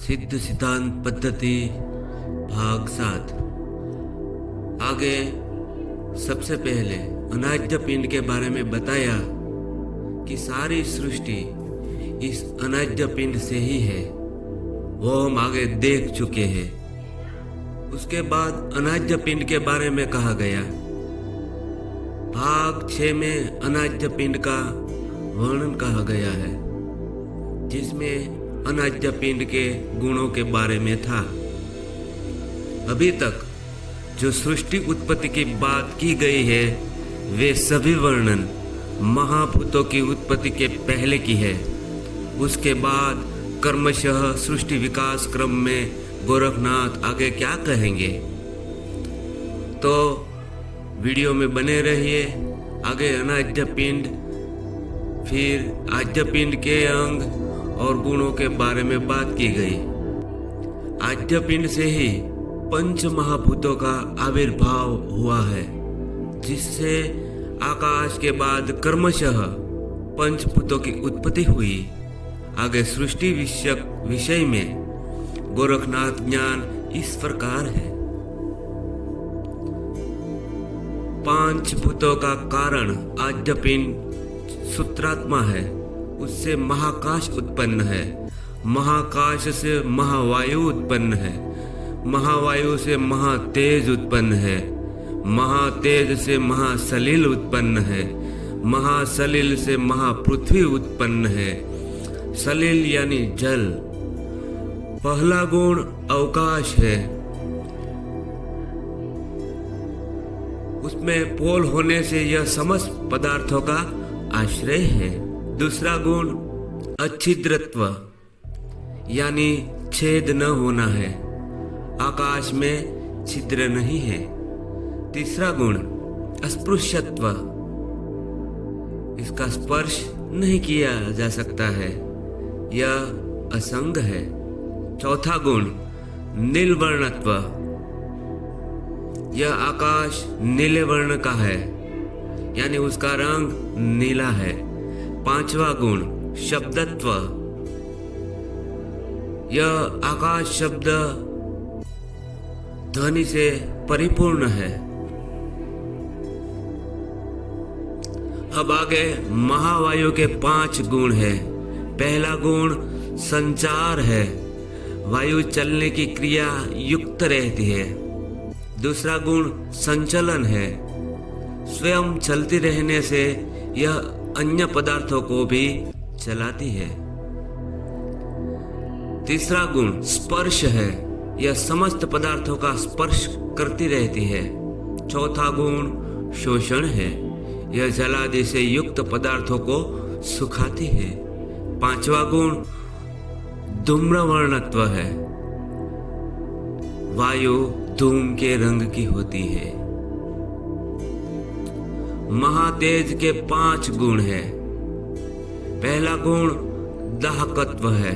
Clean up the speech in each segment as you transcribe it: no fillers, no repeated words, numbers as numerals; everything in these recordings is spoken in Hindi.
सिद्ध सिद्धांत पद्धति भाग 7। आगे सबसे पहले अनाद्य पिंड के बारे में बताया कि सारी सृष्टि इस अनाद्य पिंड से ही है, वो हम आगे देख चुके हैं। उसके बाद अनाद्य पिंड के बारे में कहा गया। भाग 6 में अनाद्य पिंड का वर्णन कहा गया है, जिसमें अनाद्य पिंड के गुणों के बारे में था। अभी तक जो सृष्टि उत्पत्ति की बात की गई है, वे सभी वर्णन महाभूतों की उत्पत्ति के पहले की है। उसके बाद क्रमशः सृष्टि विकास क्रम में गोरखनाथ आगे क्या कहेंगे, तो वीडियो में बने रहिए। आगे अनाद्य पिंड, फिर आद्य पिंड के अंग और गुणों के बारे में बात की गई। आद्य पिंड से ही पंच महाभूतों का आविर्भाव हुआ है, जिससे आकाश के बाद क्रमशः पंचभूतों की उत्पत्ति हुई। आगे सृष्टि विषय में गोरखनाथ ज्ञान इस प्रकार है। पांच भूतों का कारण आद्य पिंड सूत्रात्मा है, उससे महाकाश उत्पन्न है, महाकाश से महावायु उत्पन्न है, महावायु से महातेज उत्पन्न है, महातेज से महासलिल उत्पन्न है, महासलिल से महापृथ्वी उत्पन्न है। सलिल यानी जल। पहला गुण अवकाश है, उसमें पोल होने से यह समस्त पदार्थों का आश्रय है। दूसरा गुण अच्छिद्रत्व यानी छेद न होना है, आकाश में छिद्र नहीं है। तीसरा गुण अस्पृश्यत्व, इसका स्पर्श नहीं किया जा सकता है, यह असंग है। चौथा गुण नीलवर्णत्व, यह आकाश नीले वर्ण का है, यानी उसका रंग नीला है। पांचवा गुण शब्दत्व, यह आकाश शब्द ध्वनि से परिपूर्ण है। अब आगे महावायु के 5 गुण है। पहला गुण संचार है, वायु चलने की क्रिया युक्त रहती है। दूसरा गुण संचलन है, स्वयं चलती रहने से यह अन्य पदार्थों को भी चलाती है। तीसरा गुण स्पर्श है, यह समस्त पदार्थों का स्पर्श करती रहती है। चौथा गुण शोषण है, यह जलादि से युक्त पदार्थों को सुखाती है। पांचवा गुण धूम्रवर्णत्व है, वायु धूम के रंग की होती है। महातेज के 5 गुण है। पहला गुण दाहकत्व है,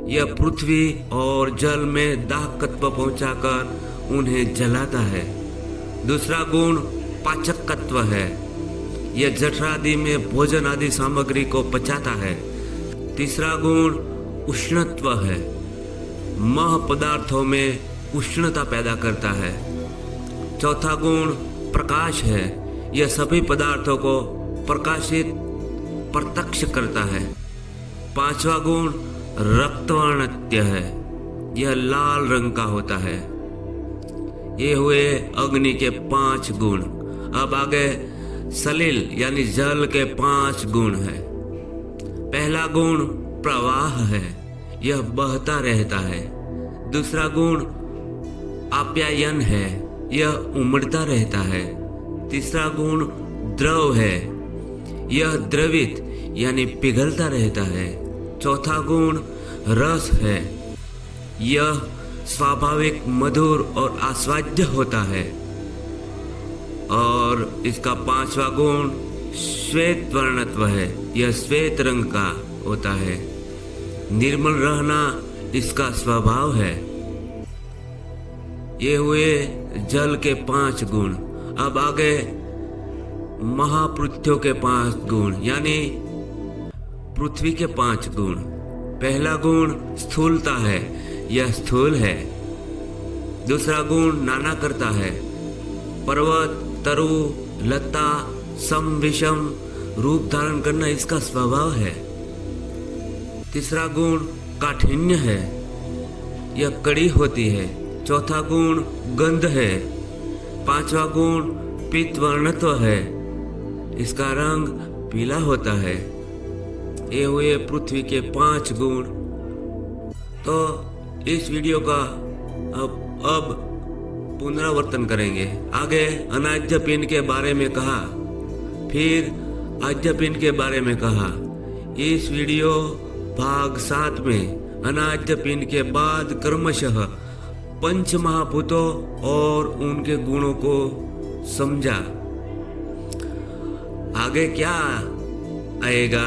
यह पृथ्वी और जल में दाहकत्व पहुंचाकर उन्हें जलाता है। दूसरा गुण पाचकत्व है, यह जठरादि में भोजन आदि सामग्री को पचाता है। तीसरा गुण उष्णत्व है, मह पदार्थों में उष्णता पैदा करता है। चौथा गुण प्रकाश है, यह सभी पदार्थों को प्रकाशित प्रत्यक्ष करता है। पांचवा गुण रक्तवर्णत्व है, यह लाल रंग का होता है। ये हुए अग्नि के 5 गुण। अब आगे सलिल यानी जल के 5 गुण है। पहला गुण प्रवाह है, यह बहता रहता है। दूसरा गुण आप्यायन है, यह उमड़ता रहता है। तीसरा गुण द्रव है, यह द्रवित यानी पिघलता रहता है। चौथा गुण रस है, यह स्वाभाविक मधुर और आस्वाद्य होता है। और इसका 5वां गुण श्वेत वर्णत्व है, यह श्वेत रंग का होता है। निर्मल रहना इसका स्वभाव है। ये हुए जल के 5 गुण। अब आगे महापृथ्वियों के 5 गुण यानी पृथ्वी के 5 गुण। पहला गुण स्थूलता है, यह स्थूल है। दूसरा गुण नाना करता है। पर्वत, तरु, लता, सम विषम रूप धारण करना इसका स्वभाव है। तीसरा गुण काठिन्य है, यह कड़ी होती है। चौथा गुण गंध है। पांचवा गुण पीत वर्णत्व है, इसका रंग पीला होता है। ये हुए पृथ्वी के 5 गुण। तो इस वीडियो का अब पुनरावर्तन करेंगे। आगे अनाज्य पिंड के बारे में कहा, फिर आज्य पिंड के बारे में कहा। इस वीडियो भाग 7 में अनाज्य पिंड के बाद क्रमशः पंच महाभूतों और उनके गुणों को समझा। आगे क्या आएगा,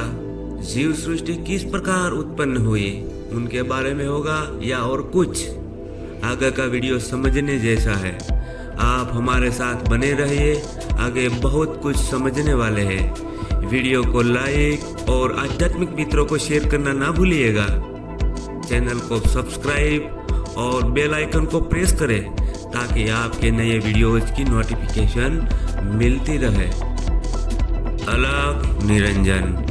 जीव सृष्टि किस प्रकार उत्पन्न हुई, उनके बारे में होगा या और कुछ। आगे का वीडियो समझने जैसा है। आप हमारे साथ बने रहिए, आगे बहुत कुछ समझने वाले हैं। वीडियो को लाइक और आध्यात्मिक मित्रों को शेयर करना ना भूलिएगा। चैनल को सब्सक्राइब और बेल आइकन को प्रेस करें ताकि आपके नए वीडियोज की नोटिफिकेशन मिलती रहे। अलग निरंजन।